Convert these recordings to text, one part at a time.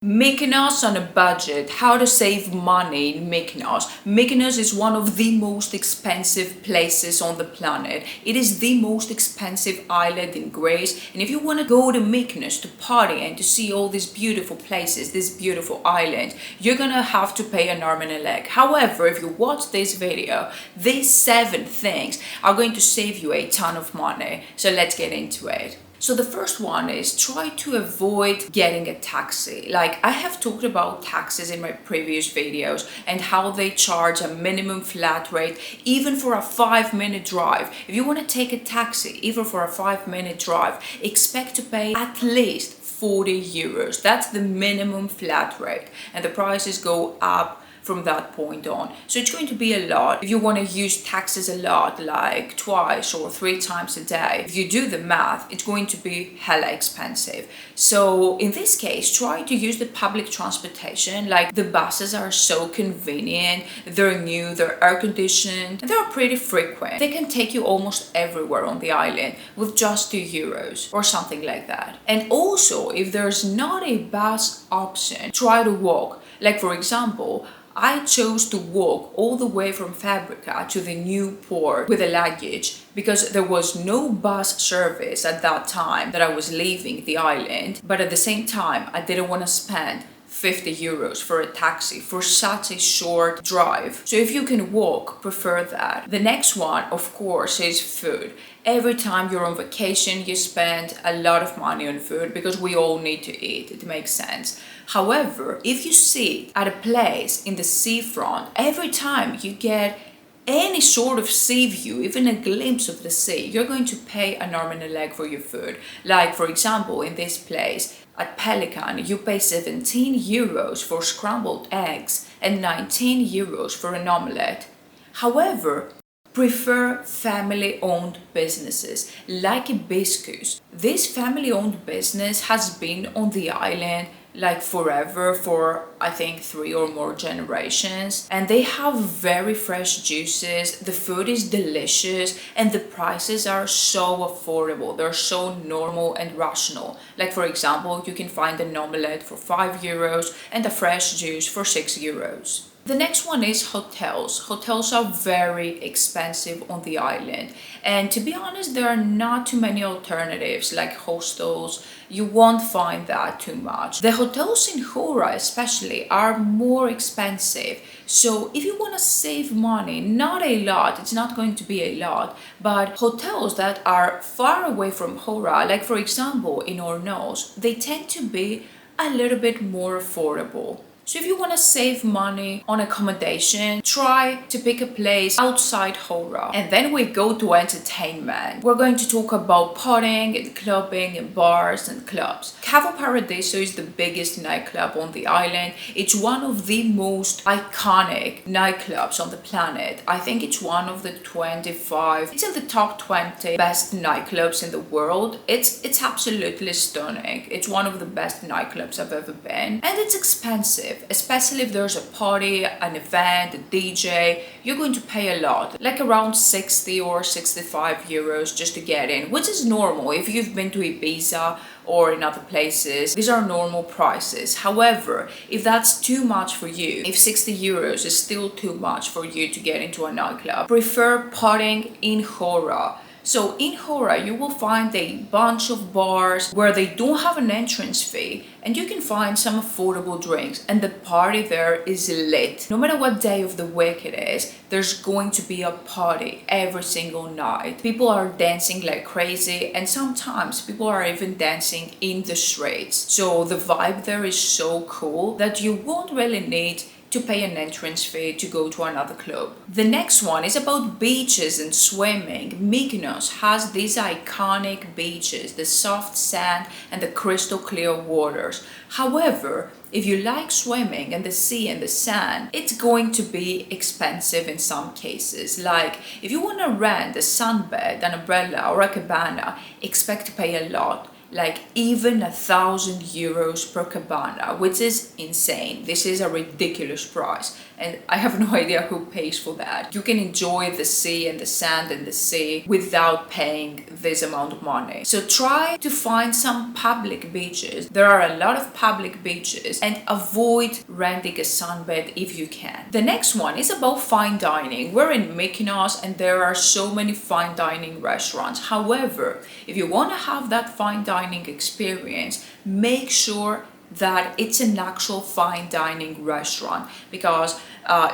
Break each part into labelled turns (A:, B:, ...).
A: Mykonos on a budget, how to save money in Mykonos. Mykonos is one of the most expensive places on the planet. It is the most expensive island in Greece, and if you want to go to Mykonos to party and to see all these beautiful places, this beautiful island, you're gonna have to pay an arm and a leg. However, if you watch this video, these 7 things are going to save you a ton of money. So let's get into it. So the first one is try to avoid getting a taxi. Like, I have talked about taxis in my previous videos and how they charge a minimum flat rate even for a 5-minute drive. If you want to take a taxi even for a 5-minute drive, expect to pay at least 40 euros. That's the minimum flat rate, and the prices go up from that point on. So it's going to be a lot. If you want to use taxis a lot, like twice or 3 times a day, if you do the math, it's going to be hella expensive. So in this case, try to use the public transportation. Like, the buses are so convenient, they're new, they're air conditioned, and they're pretty frequent. They can take you almost everywhere on the island with just 2 euros or something like that. And also, if there's not a bus option, try to walk. Like, for example, I chose to walk all the way from Fabrica to the new port with a luggage because there was no bus service at that time that I was leaving the island, but at the same time I didn't want to spend 50 euros for a taxi for such a short drive. So if you can walk, prefer that. The next one, of course, is food. Every time you're on vacation, you spend a lot of money on food because we all need to eat. It makes sense. However, if you sit at a place in the seafront, every time you get any sort of sea view, even a glimpse of the sea, you're going to pay an arm and a leg for your food. Like, for example, in this place at Pelican, you pay 17 euros for scrambled eggs and 19 euros for an omelette. However, prefer family-owned businesses like Hibiscus. This family-owned business has been on the island like forever, for I think 3 or more generations, and they have very fresh juices, the food is delicious, and the prices are so affordable. They're so normal and rational. Like, for example, you can find an omelette for 5 euros and a fresh juice for 6 euros. The next one is hotels. Hotels are very expensive on the island, and to be honest, there are not too many alternatives like hostels. You won't find that too much. The hotels in Hora especially are more expensive. So if you want to save money, not a lot, it's not going to be a lot, but hotels that are far away from Hora, like for example in Ornos, they tend to be a little bit more affordable. So if you want to save money on accommodation, try to pick a place outside Hora. And then we go to entertainment. We're going to talk about partying and clubbing and bars and clubs. Cavo Paradiso is the biggest nightclub on the island. It's one of the most iconic nightclubs on the planet. I think it's one of the 25, it's in the top 20 best nightclubs in the world. It's absolutely stunning. It's one of the best nightclubs I've ever been. And it's expensive. Especially if there's a party, an event, a DJ, you're going to pay a lot, like around 60 or 65 euros just to get in, which is normal. If you've been to Ibiza or in other places, these are normal prices. However, if that's too much for you, if 60 euros is still too much for you to get into a nightclub, prefer partying in Hora. So in Hora, you will find a bunch of bars where they don't have an entrance fee, and you can find some affordable drinks, and the party there is lit. No matter what day of the week it is, there's going to be a party every single night. People are dancing like crazy, and sometimes people are even dancing in the streets. So the vibe there is so cool that you won't really need to pay an entrance fee to go to another club. The next one is about beaches and swimming. Mykonos has these iconic beaches, the soft sand and the crystal clear waters. However, if you like swimming and the sea and the sand, it's going to be expensive in some cases. Like, if you want to rent a sunbed, an umbrella or a cabana, expect to pay a lot. like even 1,000 euros per cabana, which is insane. This is a ridiculous price, and I have no idea who pays for that. You can enjoy the sea and the sand and the sea without paying this amount of money. So try to find some public beaches. There are a lot of public beaches, and avoid renting a sunbed if you can. The next one is about fine dining. We're in Mykonos and there are so many fine dining restaurants. However, if you want to have that fine dining experience, make sure that it's an actual fine dining restaurant, because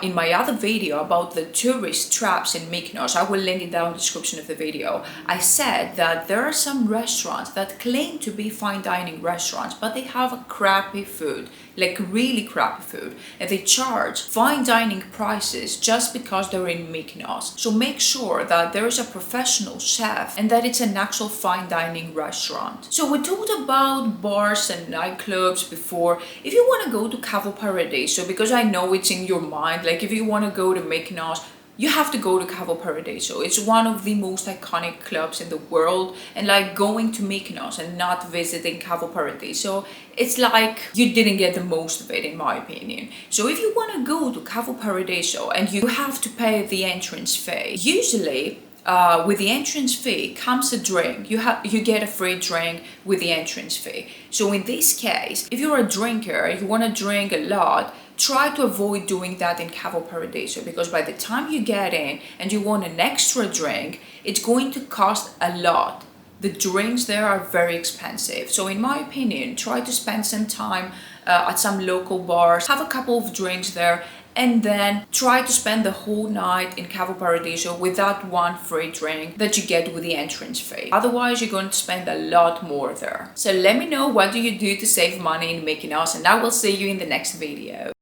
A: in my other video about the tourist traps in Mykonos, I will link it down in the description of the video, I said that there are some restaurants that claim to be fine dining restaurants, but they have a crappy food, like really crappy food, and they charge fine dining prices just because they're in Mykonos. So make sure that there is a professional chef and that it's an actual fine dining restaurant. So we talked about bars and nightclubs before. If you want to go to Cavo Paradiso, because I know it's in your mind, like if you want to go to Mykonos, you have to go to Cavo Paradiso. It's one of the most iconic clubs in the world, and like going to Mykonos and not visiting Cavo Paradiso, it's like you didn't get the most of it, in my opinion. So if you want to go to Cavo Paradiso and you have to pay the entrance fee, usually with the entrance fee comes a drink. You get a free drink with the entrance fee. So in this case, if you're a drinker, you want to drink a lot, try to avoid doing that in Cavo Paradiso, because by the time you get in and you want an extra drink, it's going to cost a lot. The drinks there are very expensive. So in my opinion, try to spend some time at some local bars, have a couple of drinks there, and then try to spend the whole night in Cavo Paradiso with that one free drink that you get with the entrance fee. Otherwise, you're going to spend a lot more there. So let me know, what do you do to save money in Mykonos, and I will see you in the next video.